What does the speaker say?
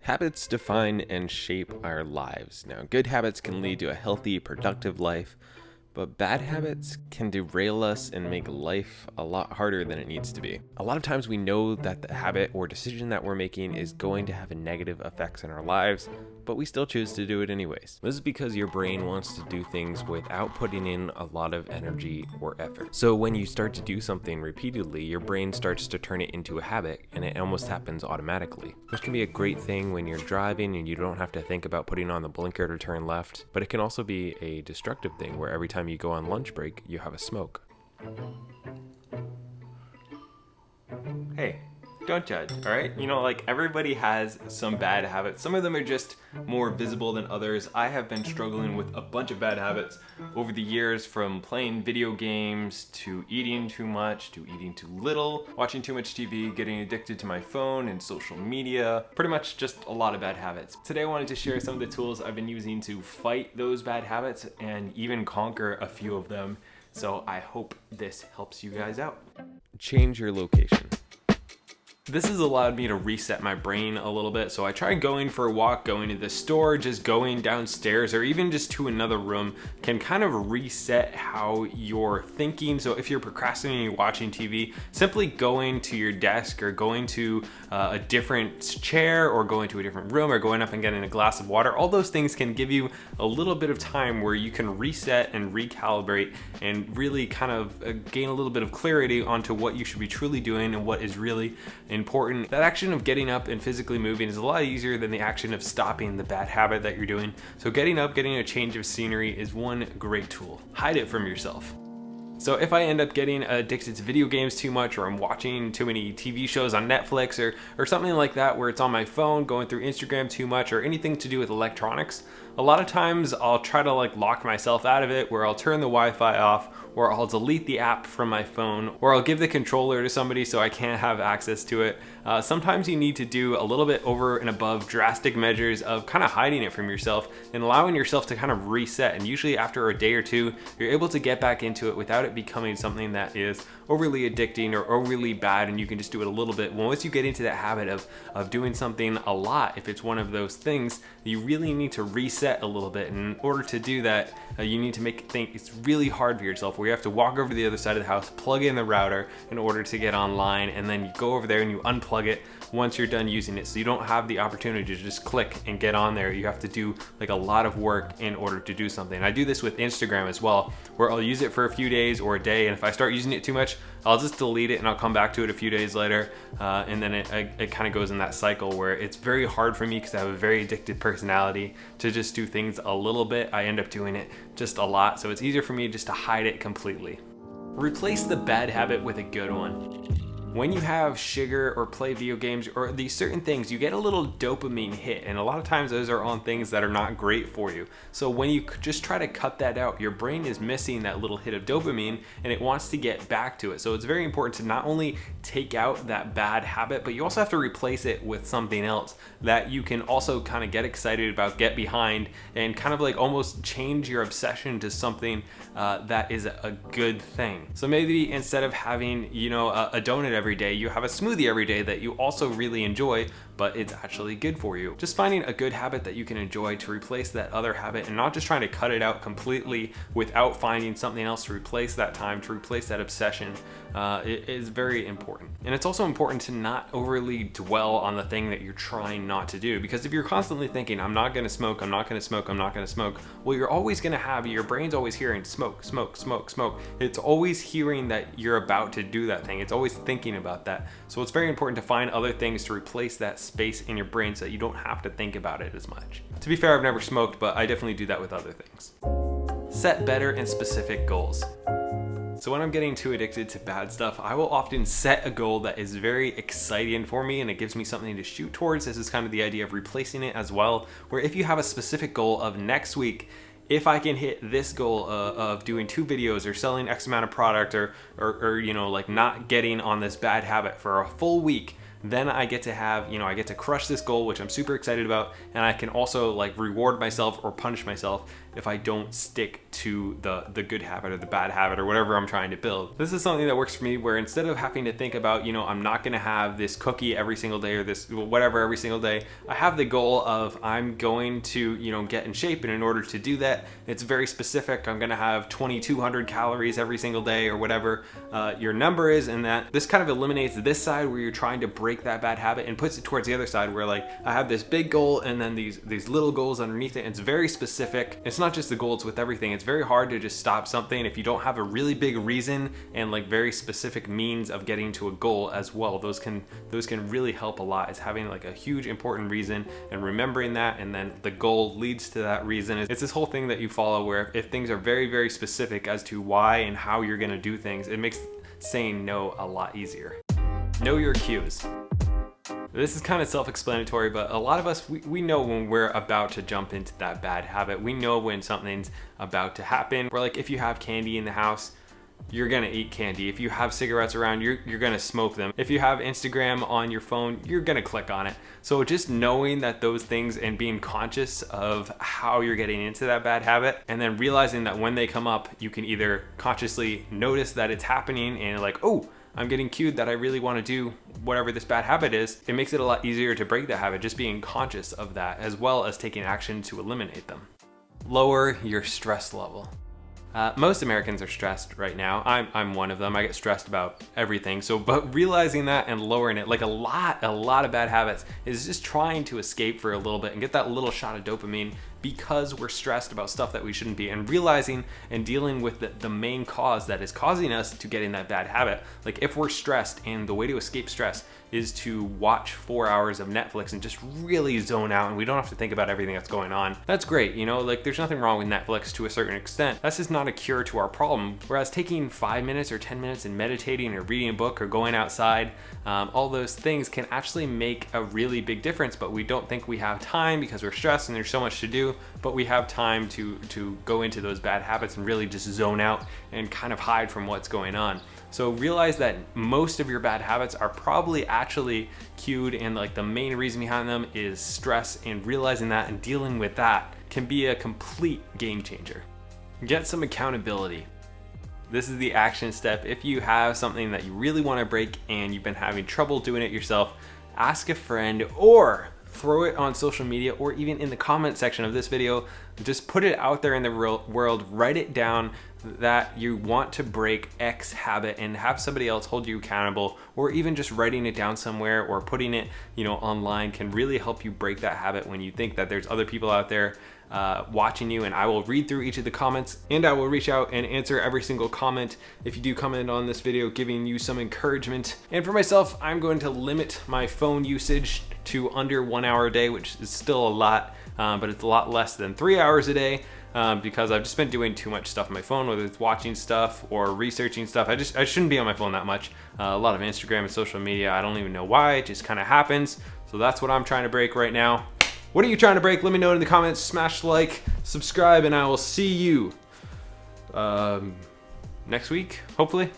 Habits define and shape our lives. Now, good habits can lead to a healthy, productive life, but bad habits can derail us and make life a lot harder than it needs to be. A lot of times we know that the habit or decision that we're making is going to have a negative effects in our lives, but we still choose to do it anyways. This is because your brain wants to do things without putting in a lot of energy or effort. So when you start to do something repeatedly, your brain starts to turn it into a habit, and it almost happens automatically. This can be a great thing when you're driving and you don't have to think about putting on the blinker to turn left, but it can also be a destructive thing where every time you go on lunch break, you have a smoke. Hey, don't judge, all right? Like everybody has some bad habits. Some of them are just more visible than others. I have been struggling with a bunch of bad habits over the years, from playing video games to eating too much to eating too little, watching too much TV, getting addicted to my phone and social media. Pretty much just a lot of bad habits. Today I wanted to share some of the tools I've been using to fight those bad habits and even conquer a few of them. So I hope this helps you guys out. Change your location. This has allowed me to reset my brain a little bit. So I tried going for a walk, going to the store, just going downstairs, or even just to another room can kind of reset how you're thinking. So if you're procrastinating, you're watching TV, simply going to your desk or going to a different chair or going to a different room or going up and getting a glass of water, all those things can give you a little bit of time where you can reset and recalibrate and really kind of gain a little bit of clarity onto what you should be truly doing and what is really important. That action of getting up and physically moving is a lot easier than the action of stopping the bad habit that you're doing. So getting up, getting a change of scenery is one great tool. Hide it from yourself. So if I end up getting addicted to video games too much, or I'm watching too many TV shows on Netflix or something like that, where it's on my phone, going through Instagram too much, or anything to do with electronics, a lot of times I'll try to lock myself out of it, where I'll turn the Wi-Fi off, or I'll delete the app from my phone, or I'll give the controller to somebody so I can't have access to it. Sometimes you need to do a little bit over and above drastic measures of kind of hiding it from yourself and allowing yourself to kind of reset. And usually after a day or two, you're able to get back into it without it becoming something that is overly addicting or overly bad, and you can just do it a little bit. Once you get into that habit of doing something a lot, if it's one of those things, you really need to reset a little bit. And in order to do that, you need to make it think it's really hard for yourself, where you have to walk over to the other side of the house, plug in the router in order to get online, and then you go over there and you unplug it once you're done using it. So you don't have the opportunity to just click and get on there. You have to do a lot of work in order to do something. I do this with Instagram as well, where I'll use it for a few days or a day, and if I start using it too much, I'll just delete it and I'll come back to it a few days later, and then it kind of goes in that cycle where it's very hard for me, because I have a very addicted personality, to just do things a little bit. I end up doing it just a lot, so it's easier for me just to hide it completely. Replace the bad habit with a good one. When you have sugar or play video games or these certain things, you get a little dopamine hit, and a lot of times those are on things that are not great for you. So when you just try to cut that out, your brain is missing that little hit of dopamine and it wants to get back to it. So it's very important to not only take out that bad habit, but you also have to replace it with something else that you can also kind of get excited about, get behind, and kind of almost change your obsession to something that is a good thing. So maybe instead of having, a donut every day, you have a smoothie every day that you also really enjoy, but it's actually good for you. Just finding a good habit that you can enjoy to replace that other habit, and not just trying to cut it out completely without finding something else to replace that time, to replace that obsession, it is very important. And it's also important to not overly dwell on the thing that you're trying not to do, because if you're constantly thinking, I'm not gonna smoke, I'm not gonna smoke, I'm not gonna smoke, well, you're always gonna have, your brain's always hearing smoke, smoke, smoke, smoke. It's always hearing that you're about to do that thing. It's always thinking about that. So it's very important to find other things to replace that space in your brain so that you don't have to think about it as much. To be fair, I've never smoked, but I definitely do that with other things. Set better and specific goals. So when I'm getting too addicted to bad stuff, I will often set a goal that is very exciting for me, and it gives me something to shoot towards. This is kind of the idea of replacing it as well, where if you have a specific goal of next week, if I can hit this goal of doing 2 videos or selling X amount of product or not getting on this bad habit for a full week, then I get to have, I get to crush this goal, which I'm super excited about, and I can also like reward myself or punish myself if I don't stick to the good habit or the bad habit or whatever I'm trying to build. This is something that works for me, where instead of having to think about, I'm not gonna have this cookie every single day or this whatever every single day, I have the goal of I'm going to, get in shape, and in order to do that, it's very specific. I'm gonna have 2,200 calories every single day or whatever your number is, and that this kind of eliminates this side where you're trying to break that bad habit and puts it towards the other side where like I have this big goal and then these little goals underneath it. It's very specific. It's not just the goals with everything. It's very hard to just stop something if you don't have a really big reason and like very specific means of getting to a goal as well. Those can really help a lot, is having like a huge important reason and remembering that, and then the goal leads to that reason. It's this whole thing that you follow where if things are very, very specific as to why and how you're gonna do things, it makes saying no a lot easier. Know your cues. This is kind of self-explanatory, but a lot of us, we know when we're about to jump into that bad habit. We know when something's about to happen. Or like if you have candy in the house, you're gonna eat candy. If you have cigarettes around, you're gonna smoke them. If you have Instagram on your phone, you're gonna click on it. So just knowing that those things and being conscious of how you're getting into that bad habit, and then realizing that when they come up, you can either consciously notice that it's happening and like, oh, I'm getting cued that I really want to do whatever this bad habit is. It makes it a lot easier to break the habit, just being conscious of that, as well as taking action to eliminate them. Lower your stress level. Most Americans are stressed right now. I'm one of them. I get stressed about everything. But realizing that and lowering it, like a lot of bad habits, is just trying to escape for a little bit and get that little shot of dopamine because we're stressed about stuff that we shouldn't be, and realizing and dealing with the main cause that is causing us to get in that bad habit. Like if we're stressed and the way to escape stress is to watch 4 hours of Netflix and just really zone out, and we don't have to think about everything that's going on. That's great, like there's nothing wrong with Netflix to a certain extent. That's just not a cure to our problem. Whereas taking 5 minutes or 10 minutes and meditating or reading a book or going outside, all those things can actually make a really big difference, but we don't think we have time because we're stressed and there's so much to do, but we have time to go into those bad habits and really just zone out and kind of hide from what's going on. So realize that most of your bad habits are probably actually cued, and like the main reason behind them is stress, and realizing that and dealing with that can be a complete game changer. Get some accountability. This is the action step. If you have something that you really want to break and you've been having trouble doing it yourself, ask a friend or throw it on social media, or even in the comment section of this video. Just put it out there in the real world, write it down that you want to break X habit and have somebody else hold you accountable, or even just writing it down somewhere or putting it, online can really help you break that habit when you think that there's other people out there watching you. And I will read through each of the comments, and I will reach out and answer every single comment if you do comment on this video, giving you some encouragement. And for myself, I'm going to limit my phone usage to under 1 hour a day, which is still a lot, but it's a lot less than 3 hours a day, because I've just been doing too much stuff on my phone, whether it's watching stuff or researching stuff. I shouldn't be on my phone that much. A lot of Instagram and social media, I don't even know why, it just kind of happens. So that's what I'm trying to break right now. What are you trying to break? Let me know in the comments. Smash like, subscribe, and I will see you next week, hopefully.